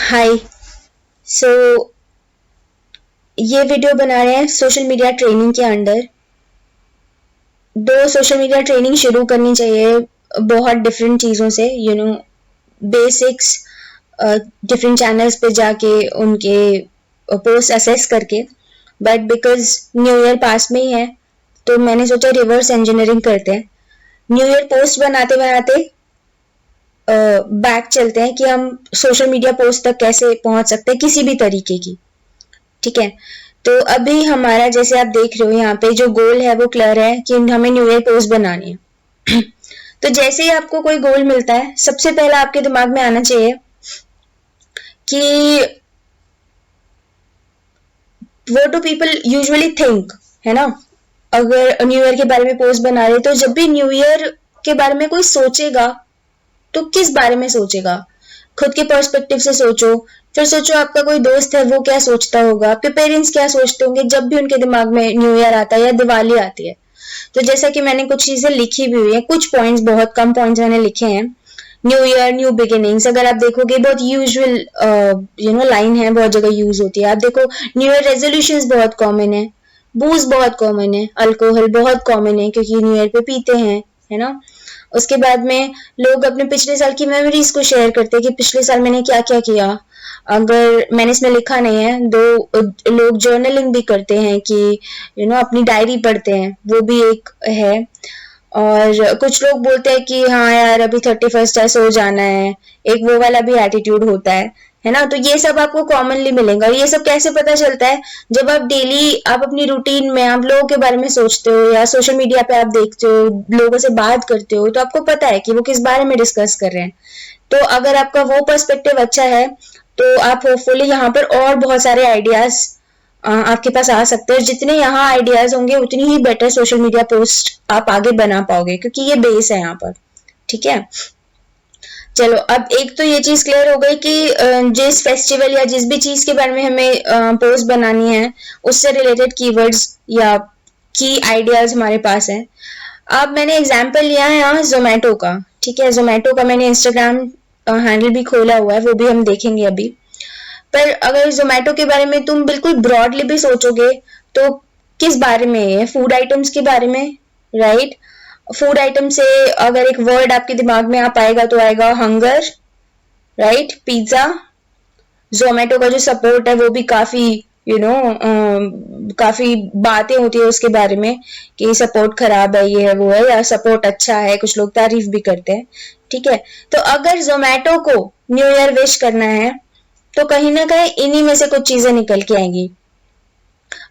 हाय। सो ये वीडियो बना रहे हैं सोशल मीडिया ट्रेनिंग के अंडर। दो सोशल मीडिया ट्रेनिंग शुरू करनी चाहिए बहुत डिफरेंट चीज़ों से, बेसिक्स डिफरेंट चैनल्स पे जाके उनके पोस्ट असेस करके। बट बिकॉज न्यू ईयर पास में ही है तो मैंने सोचा रिवर्स इंजीनियरिंग करते हैं। न्यू ईयर पोस्ट बनाते बनाते बैक चलते हैं कि हम सोशल मीडिया पोस्ट तक कैसे पहुंच सकते हैं किसी भी तरीके की। ठीक है, तो अभी हमारा जैसे आप देख रहे हो यहाँ पे जो गोल है वो क्लियर है कि हमें न्यू ईयर पोस्ट बनानी है। तो जैसे ही आपको कोई गोल मिलता है सबसे पहला आपके दिमाग में आना चाहिए कि what do people usually think, है ना। अगर न्यू ईयर के बारे में पोस्ट बना रहे तो जब भी न्यू ईयर के बारे में कोई सोचेगा तो किस बारे में सोचेगा, खुद के पर्सपेक्टिव से सोचो। फिर सोचो आपका कोई दोस्त है वो क्या सोचता होगा, आपके पेरेंट्स क्या सोचते होंगे जब भी उनके दिमाग में न्यू ईयर आता है या दिवाली आती है। तो जैसा कि मैंने कुछ चीजें लिखी भी हुई है, कुछ पॉइंट्स, बहुत कम पॉइंट्स मैंने लिखे हैं। न्यू ईयर न्यू बिगिनिंग्स, अगर आप देखोगे बहुत यूजुअल लाइन है, बहुत जगह यूज होती है। आप देखो न्यू ईयर रेजोल्यूशंस बहुत कॉमन है, बूज बहुत कॉमन है, अल्कोहल बहुत कॉमन है क्योंकि न्यू ईयर पे पीते हैं, है ना। उसके बाद में लोग अपने पिछले साल की मेमोरीज को शेयर करते हैं कि पिछले साल मैंने क्या क्या किया। अगर मैंने इसमें लिखा नहीं है, दो लोग जर्नलिंग भी करते हैं कि अपनी डायरी पढ़ते हैं, वो भी एक है। और कुछ लोग बोलते हैं कि हाँ यार अभी 31st है, सो जाना है, एक वो वाला भी एटीट्यूड होता है ना। तो ये सब आपको कॉमनली मिलेगा। और ये सब कैसे पता चलता है, जब आप डेली आप अपनी रूटीन में आप लोगों के बारे में सोचते हो या सोशल मीडिया पे आप देखते हो, लोगों से बात करते हो, तो आपको पता है कि वो किस बारे में डिस्कस कर रहे हैं। तो अगर आपका वो पर्सपेक्टिव अच्छा है तो आप होपफुली यहाँ पर और बहुत सारे आइडियाज आपके पास आ सकते हैं। जितने यहाँ आइडियाज होंगे उतनी ही बेटर सोशल मीडिया पोस्ट आप आगे बना पाओगे क्योंकि ये बेस है यहाँ पर। ठीक है, चलो अब एक तो ये चीज क्लियर हो गई कि जिस फेस्टिवल या जिस भी चीज के बारे में हमें पोस्ट बनानी है उससे रिलेटेड कीवर्ड्स या की आइडियाज हमारे पास है। अब मैंने एग्जाम्पल लिया है यहाँ जोमेटो का। ठीक है, जोमेटो का मैंने इंस्टाग्राम हैंडल भी खोला हुआ है, वो भी हम देखेंगे अभी। पर अगर जोमेटो के बारे में तुम बिल्कुल ब्रॉडली भी सोचोगे तो किस बारे में है, फूड आइटम्स के बारे में, राइट। फूड आइटम से अगर एक वर्ड आपके दिमाग में आ पाएगा तो आएगा हंगर, राइट, पिज्जा। जोमेटो का जो सपोर्ट है वो भी काफी काफी बातें होती है उसके बारे में कि सपोर्ट खराब है, ये है वो है, या सपोर्ट अच्छा है, कुछ लोग तारीफ भी करते हैं। ठीक है, तो अगर जोमेटो को न्यू ईयर विश करना है तो कहीं ना कहीं इन्हीं में से कुछ चीजें निकल के आएंगी।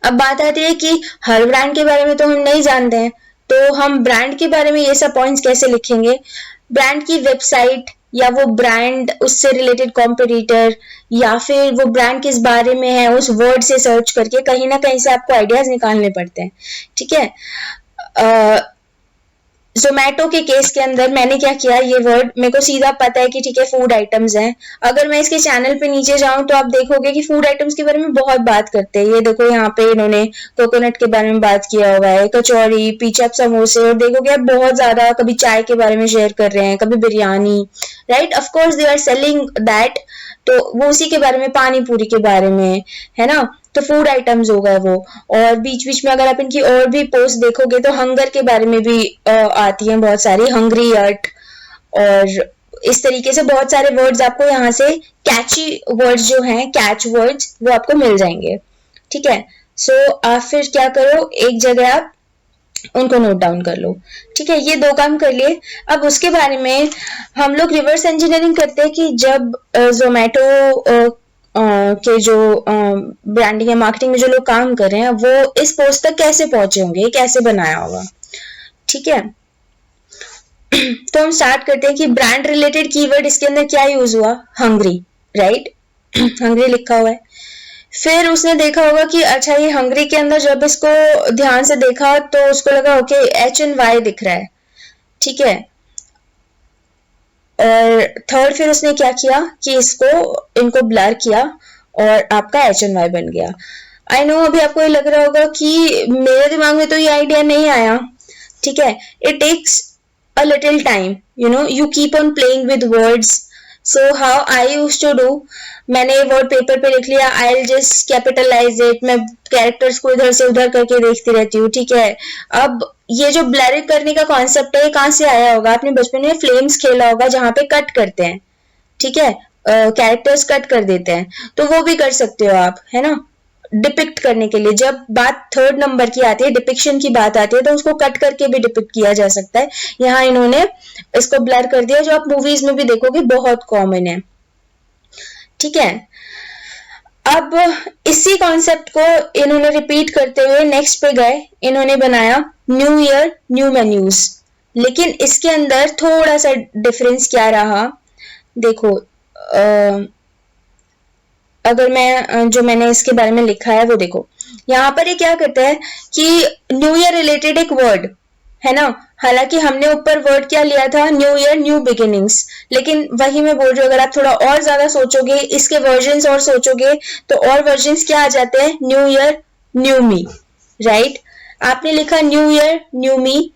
अब बात आती है कि हर ब्रांड के बारे में तो हम नहीं जानते हैं, तो हम ब्रांड के बारे में ये सब पॉइंट्स कैसे लिखेंगे। ब्रांड की वेबसाइट या वो ब्रांड उससे रिलेटेड कॉम्पिटिटर या फिर वो ब्रांड किस बारे में है उस वर्ड से सर्च करके कहीं ना कहीं से आपको आइडियाज निकालने पड़ते हैं। ठीक है, जोमेटो के केस के अंदर मैंने क्या किया, ये वर्ड मेरे को सीधा पता है कि ठीक है फूड आइटम्स हैं। अगर मैं इसके चैनल पे नीचे जाऊं तो आप देखोगे कि फूड आइटम्स के बारे में बहुत बात करते हैं। ये देखो यहाँ पे इन्होंने कोकोनट के बारे में बात किया हुआ है, कचौड़ी, पीचअप, समोसे, और देखोगे आप बहुत ज्यादा कभी चाय के बारे में शेयर कर रहे हैं, कभी biryani, right. Of course they are selling that, तो वो उसी के बारे में, पानी पूरी के बारे में, है ना। तो फूड आइटम्स हो गए वो। और बीच बीच में अगर आप इनकी और भी पोस्ट देखोगे तो हंगर के बारे में भी आती हैं बहुत सारी, हंग्री अर्ट, और इस तरीके से बहुत सारे वर्ड्स आपको यहाँ से, कैची वर्ड्स जो हैं, कैच वर्ड्स, वो आपको मिल जाएंगे। ठीक है, सो आप फिर क्या करो, एक जगह आप उनको नोट डाउन कर लो। ठीक है, ये दो काम कर लिए। अब उसके बारे में हम लोग रिवर्स इंजीनियरिंग करते हैं कि जब जोमेटो के जो ब्रांडिंग या मार्केटिंग में जो लोग काम कर रहे हैं वो इस पोस्ट तक कैसे पहुंचे होंगे, कैसे बनाया होगा। ठीक है, तो हम स्टार्ट करते हैं कि ब्रांड रिलेटेड कीवर्ड इसके अंदर क्या यूज हुआ, हंग्री, राइट। हंग्री लिखा हुआ है। फिर उसने देखा होगा कि अच्छा ये हंगरी के अंदर जब इसको ध्यान से देखा तो उसको लगा ओके HNY दिख रहा है। ठीक है, और थर्ड फिर उसने क्या किया कि इनको ब्लर किया और आपका HNY बन गया। आई नो अभी आपको ये लग रहा होगा कि मेरे दिमाग में तो ये आइडिया नहीं आया। ठीक है, it takes a little time, you keep on playing with words, so how I used to do, मैंने वर्ड पेपर पे लिख लिया, I will just capitalize it, मैं कैरेक्टर्स को इधर से उधर करके देखती रहती हूँ, ठीक है। अब ये जो ब्लर करने का कॉन्सेप्ट है, ये कहाँ से आया होगा? आपने बचपन में फ्लेम्स खेला होगा जहाँ पे कट करते हैं, ठीक है, कैरेक्टर्स कट कर देते हैं, तो वो भी कर सकते हो आप, है ना, डिपिक्ट करने के लिए। जब बात थर्ड नंबर की आती है, डिपिक्शन की बात आती है, तो उसको कट करके भी डिपिक्ट किया जा सकता है। यहाँ इन्होंने इसको ब्लर कर दिया, जो आप मूवीज में भी देखोगे बहुत कॉमन है, ठीक है। अब इसी कॉन्सेप्ट को इन्होंने रिपीट करते हुए नेक्स्ट पे गए, इन्होंने बनाया न्यू ईयर न्यू मेन्यूज। लेकिन इसके अंदर थोड़ा सा डिफरेंस क्या रहा, देखो, अगर मैं जो मैंने इसके बारे में लिखा है वो देखो, यहाँ पर ये क्या कहता है कि न्यू ईयर रिलेटेड एक वर्ड है ना, हालांकि हमने ऊपर वर्ड क्या लिया था, न्यू ईयर न्यू बिगिनिंग्स, लेकिन वही मैं बोल रही हूँ, अगर आप थोड़ा और ज्यादा सोचोगे, इसके वर्जन्स और सोचोगे, तो और वर्जन्स क्या आ जाते हैं, न्यू ईयर न्यू मी, राइट। आपने लिखा न्यू ईयर न्यू मी,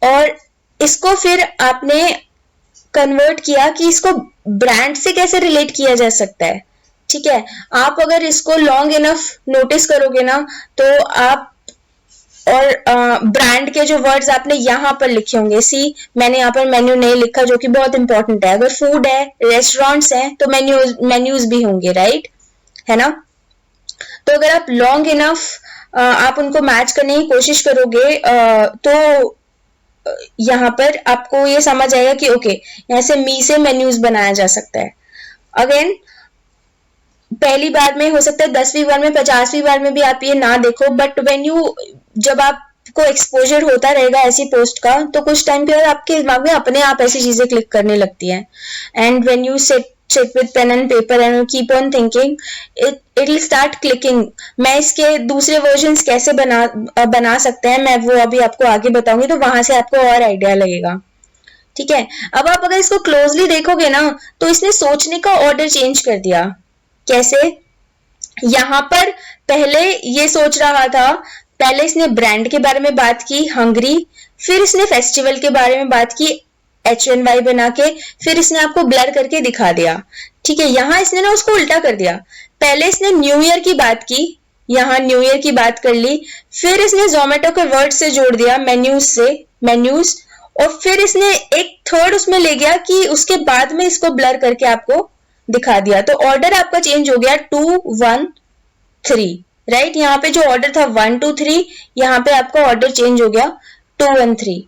और इसको फिर आपने कन्वर्ट किया कि इसको ब्रांड से कैसे रिलेट किया जा सकता है, ठीक है। आप अगर इसको लॉन्ग इनफ नोटिस करोगे ना, तो आप, और ब्रांड के जो वर्ड्स आपने यहाँ पर लिखे होंगे, सी मैंने यहाँ पर मेन्यू नहीं लिखा, जो कि बहुत इंपॉर्टेंट है। अगर फूड है, रेस्टोरेंट्स हैं, तो मेन्यूज भी होंगे, राइट, है ना। तो अगर आप लॉन्ग इनफ आप उनको मैच करने की कोशिश करोगे, तो यहाँ पर आपको ये समझ आएगा कि ओके, यहाँ से मी से मेन्यूज बनाया जा सकता है। अगेन, पहली बार में हो सकता है, 10वीं बार में, 50वीं बार में भी आप ये ना देखो, बट व्हेन यू, जब आपको एक्सपोजर होता रहेगा ऐसी पोस्ट का, तो कुछ टाइम पे आपके दिमाग में अपने आप ऐसी चीजें क्लिक करने लगती हैं, and when you sit with pen and paper and keep on thinking, it will start clicking। मैं इसके दूसरे वर्जन्स कैसे बना सकते हैं, मैं वो अभी आपको आगे बताऊंगी, तो वहां से आपको और आइडिया लगेगा, ठीक है। अब आप अगर इसको क्लोजली देखोगे ना, तो इसने सोचने का ऑर्डर चेंज कर दिया। कैसे? यहाँ पर पहले ये सोच रहा था, पहले इसने ब्रांड के बारे में बात की, हंगरी, फिर इसने फेस्टिवल के बारे में बात की, HNY बना के, फिर इसने आपको ब्लर करके दिखा दिया, ठीक है। यहाँ इसने ना उसको उल्टा कर दिया, पहले इसने न्यू ईयर की बात की, यहाँ न्यू ईयर की बात कर ली, फिर इसने जोमेटो के वर्ड से जोड़ दिया, मेन्यूज से, मेन्यूज, और फिर इसने एक थर्ड उसमें ले गया कि उसके बाद में इसको ब्लर करके आपको दिखा दिया। तो ऑर्डर आपका चेंज हो गया 2 1 3, राइट। यहाँ पे जो ऑर्डर था 1 2 3, यहाँ पे आपका ऑर्डर चेंज हो गया 2 1 3।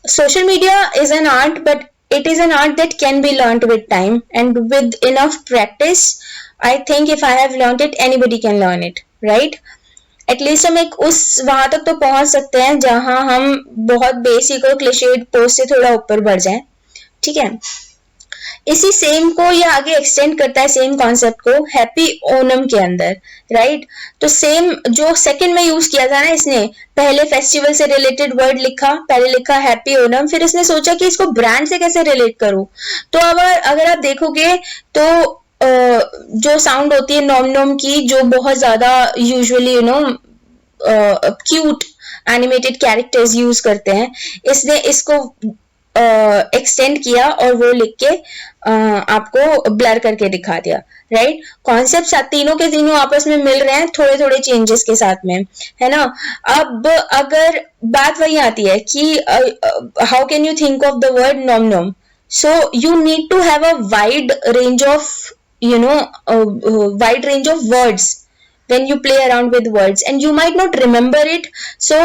Social media is an art, but it is an art that can be learned with time and with enough practice. I think if I have learned it, anybody can learn it, right? At least हम एक उस वहां तक तो पहुंच सकते हैं जहां हम बहुत बेसिक और क्लिशेड पोस्ट से थोड़ा ऊपर बढ़ जाएं, ठीक है। इसी सेम को ये आगे एक्सटेंड करता है, सेम कॉन्सेप्ट को हैप्पी ओनम के अंदर, राइट। तो सेम जो सेकंड में यूज किया था ना, इसने पहले फेस्टिवल से रिलेटेड वर्ड लिखा, पहले लिखा हैप्पी ओनम, फिर इसने सोचा कि इसको ब्रांड से कैसे रिलेट करूं। तो अब अगर आप देखोगे तो जो साउंड होती है नॉम नॉम की, जो बहुत ज्यादा usually cute animated characters use करते हैं, इसने इसको एक्सटेंड किया और वो लिख के आपको ब्लर करके दिखा दिया, राइट। कॉन्सेप्ट तीनों के तीनों आपस में मिल रहे हैं, थोड़े थोड़े चेंजेस के साथ में, है ना। अब अगर बात वही आती है कि how can you think of the word nom nom, so you need to have a wide range of wide range of words when you play around with words, and you might not remember it, so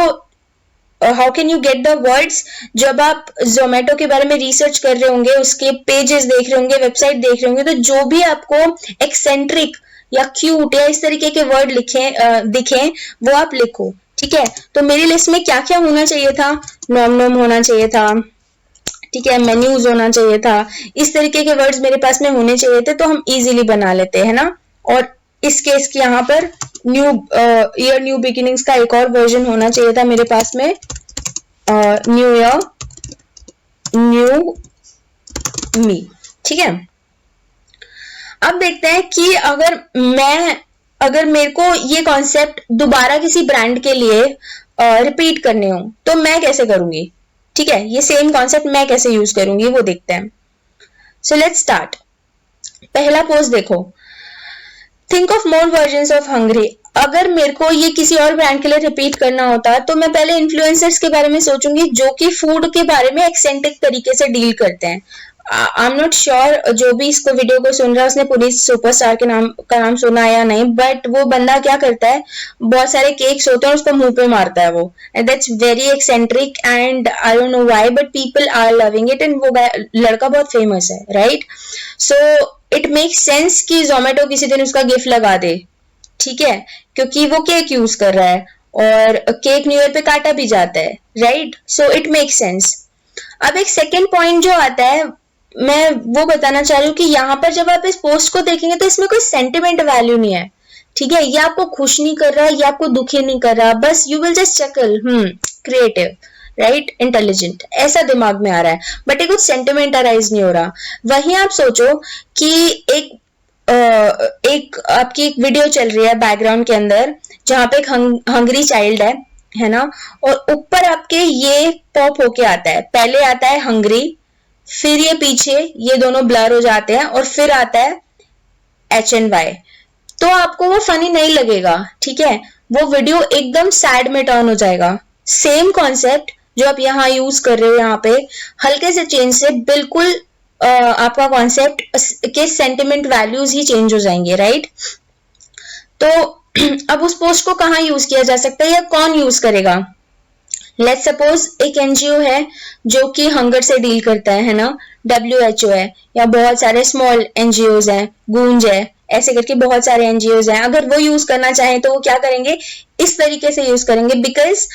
how can you get the words. जब आप जोमेटो के बारे में research कर रहे होंगे, उसके pages देख रहे होंगे, वेबसाइट देख रहे होंगे, तो जो भी आपको एक्सेंट्रिक या क्यूट या इस तरीके के वर्ड दिखें, वो आप लिखो, ठीक है। तो मेरी लिस्ट में क्या क्या होना चाहिए था, नॉम नॉम होना चाहिए था, ठीक है, मेन्यूज होना चाहिए था, इस तरीके के वर्ड्स मेरे पास में होने चाहिए थे, तो हम इजीली बना लेते हैं ना। और इस केस की यहाँ पर न्यू ईयर न्यू बिगिनिंग्स का एक और वर्जन होना चाहिए था मेरे पास में, न्यू ईयर न्यू मी, ठीक है। अब देखते हैं कि अगर मेरे को ये कॉन्सेप्ट दोबारा किसी ब्रांड के लिए रिपीट करने हो, तो मैं कैसे करूंगी, ठीक है। ये सेम कॉन्सेप्ट मैं कैसे यूज करूंगी वो देखते हैं। So let's start. पहला पोस्ट देखो, think of more versions of hungry. अगर मेरे को ये किसी और ब्रांड के लिए रिपीट करना होता तो मैं पहले इन्फ्लुएंसर्स के बारे में सोचूंगी जो कि फूड के बारे में एक्सेंट्रिक तरीके से डील करते हैं। आई एम नॉट श्योर जो भी इसको वीडियो को सुन रहा है उसने पुलिस सुपरस्टार के नाम का नाम सुना या नहीं, बट वो बंदा क्या करता है, बहुत सारे केक्स होते हैं उसको मुंह पे मारता है वो, and that's very eccentric and I don't know why but people are loving it, एंड वो लड़का बहुत फेमस है, right? So it make sense कि जोमेटो किसी दिन उसका गिफ्ट लगा दे, ठीक है, क्योंकि वो केक यूज कर रहा है और केक न्यू ईयर पे काटा भी जाता है, right? So it make sense. अब एक सेकेंड पॉइंट जो आता है, मैं वो बताना चाह रही हूँ कि यहाँ पर जब आप इस पोस्ट को देखेंगे तो इसमें कोई सेंटिमेंट वैल्यू नहीं है, ठीक है? ये आपको खुश नहीं कर रहा, ये आपको दुखी नहीं कर रहा, बस you will just chuckle, creative, right, intelligent, ऐसा दिमाग में आ रहा है, बट एक कुछ सेंटिमेंट अराइज नहीं हो रहा। वहीं आप सोचो कि एक आपकी एक वीडियो चल रही है बैकग्राउंड के अंदर जहां पे एक हंगरी चाइल्ड है ना, और ऊपर आपके ये पॉप होके आता है, पहले आता है हंगरी, फिर ये पीछे ये दोनों ब्लर हो जाते हैं और फिर आता है HNY। तो आपको वो फनी नहीं लगेगा, ठीक है? वो वीडियो एकदम सैड में टर्न हो जाएगा। सेम कॉन्सेप्ट जो आप यहाँ यूज कर रहे हो, यहाँ पे हल्के से चेंज से बिल्कुल आपका कॉन्सेप्ट के सेंटिमेंट वैल्यूज ही चेंज हो जाएंगे, राइट? तो अब उस पोस्ट को कहाँ यूज किया जा सकता है या कौन यूज करेगा? लेट्स सपोज एक NGO है जो कि हंगर से डील करता है ना, WHO है, या बहुत सारे स्मॉल NGOs हैं, गूंज है, ऐसे करके बहुत सारे NGOs हैं। अगर वो यूज करना चाहें तो वो क्या करेंगे, इस तरीके से यूज करेंगे, बिकॉज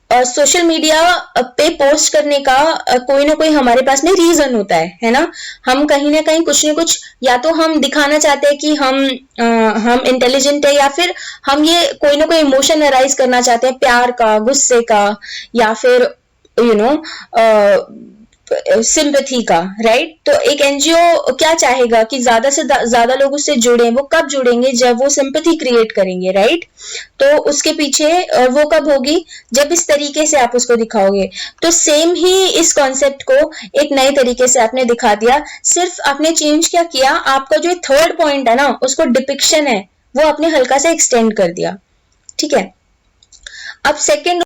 सोशल मीडिया पे पोस्ट करने का कोई ना कोई हमारे पास में रीजन होता है ना? हम कहीं ना कहीं कुछ ना कुछ, या तो हम दिखाना चाहते हैं कि हम इंटेलिजेंट है, या फिर हम ये कोई ना कोई इमोशन अराइज करना चाहते हैं, प्यार का, गुस्से का, या फिर यू नो सिंपैथी का, राइट? तो एक NGO क्या चाहेगा कि ज्यादा से ज्यादा लोग उससे जुड़े। वो कब जुड़ेंगे, जब वो सिंपैथी क्रिएट करेंगे, राइट? तो उसके पीछे वो कब होगी, जब इस तरीके से आप उसको दिखाओगे। तो सेम ही इस कॉन्सेप्ट को एक नए तरीके से आपने दिखा दिया, सिर्फ आपने चेंज क्या किया, आपका जो थर्ड पॉइंट है ना, उसको डिपिक्शन है, वो आपने हल्का सा एक्सटेंड कर दिया, ठीक है? अब सेकेंड